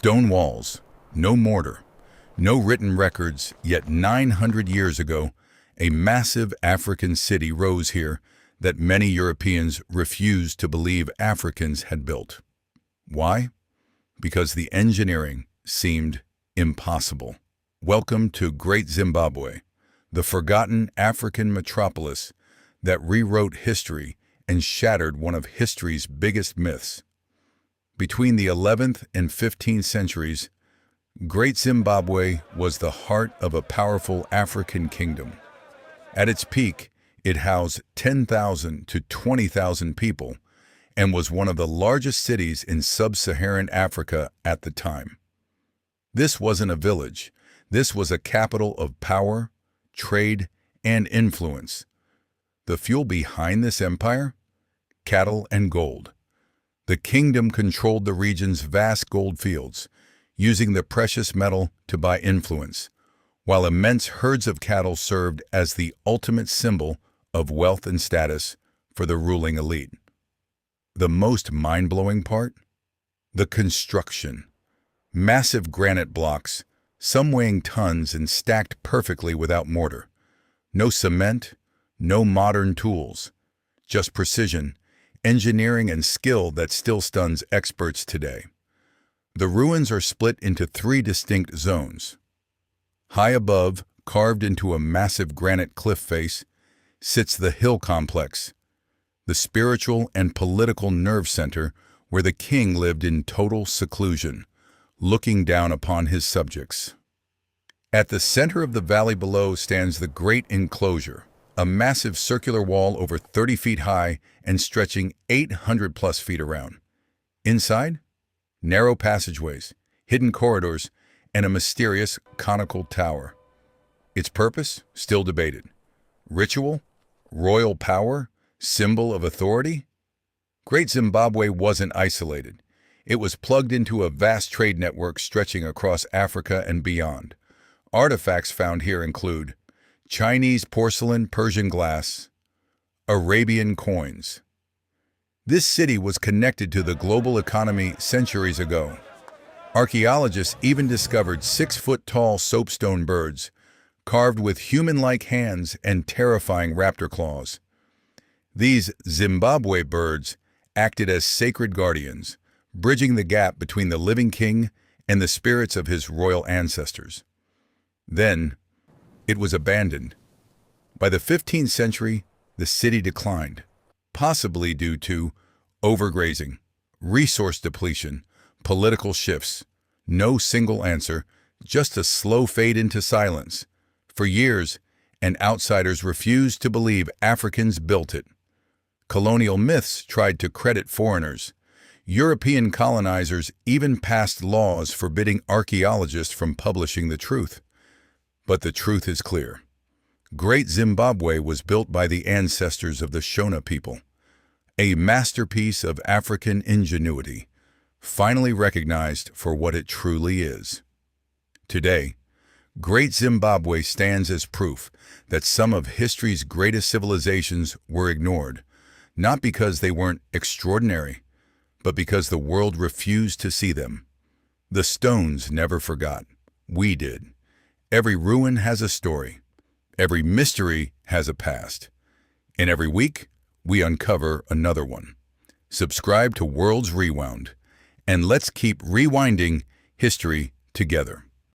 Stone walls, no mortar, no written records, yet 900 years ago, a massive African city rose here that many Europeans refused to believe Africans had built. Why? Because the engineering seemed impossible. Welcome to Great Zimbabwe, the forgotten African metropolis that rewrote history and shattered one of history's biggest myths. Between the 11th and 15th centuries, Great Zimbabwe was the heart of a powerful African kingdom. At its peak, it housed 10,000 to 20,000 people and was one of the largest cities in sub-Saharan Africa at the time. This wasn't a village. This was a capital of power, trade, and influence. The fuel behind this empire? Cattle and gold. The kingdom controlled the region's vast gold fields, using the precious metal to buy influence, while immense herds of cattle served as the ultimate symbol of wealth and status for the ruling elite. The most mind-blowing part? The construction. Massive granite blocks, some weighing tons and stacked perfectly without mortar. No cement, no modern tools, just precision, engineering and skill that still stuns experts today. The ruins are split into 3 distinct zones. High above, carved into a massive granite cliff face, sits the hill complex, the spiritual and political nerve center where the king lived in total seclusion, looking down upon his subjects. At the center of the valley below stands the Great Enclosure, a massive circular wall over 30 feet high and stretching 800+ feet around. Inside, narrow passageways, hidden corridors, and a mysterious conical tower. Its purpose, still debated. Ritual? Royal power? Symbol of authority? Great Zimbabwe wasn't isolated. It was plugged into a vast trade network stretching across Africa and beyond. Artifacts found here include Chinese porcelain, Persian glass, Arabian coins. This city was connected to the global economy centuries ago. Archaeologists even discovered 6-foot-tall soapstone birds, carved with human-like hands and terrifying raptor claws. These Zimbabwe birds acted as sacred guardians, bridging the gap between the living king and the spirits of his royal ancestors. Then, it was abandoned. By the 15th century, the city declined, possibly due to overgrazing, resource depletion, political shifts. No single answer, just a slow fade into silence. For years, and outsiders refused to believe Africans built it. Colonial myths tried to credit foreigners. European colonizers even passed laws forbidding archaeologists from publishing the truth. But the truth is clear. Great Zimbabwe was built by the ancestors of the Shona people, a masterpiece of African ingenuity, finally recognized for what it truly is. Today, Great Zimbabwe stands as proof that some of history's greatest civilizations were ignored, not because they weren't extraordinary, but because the world refused to see them. The stones never forgot. We did. Every ruin has a story. Every mystery has a past. And every week, we uncover another one. Subscribe to Worlds Rewound, and let's keep rewinding history together.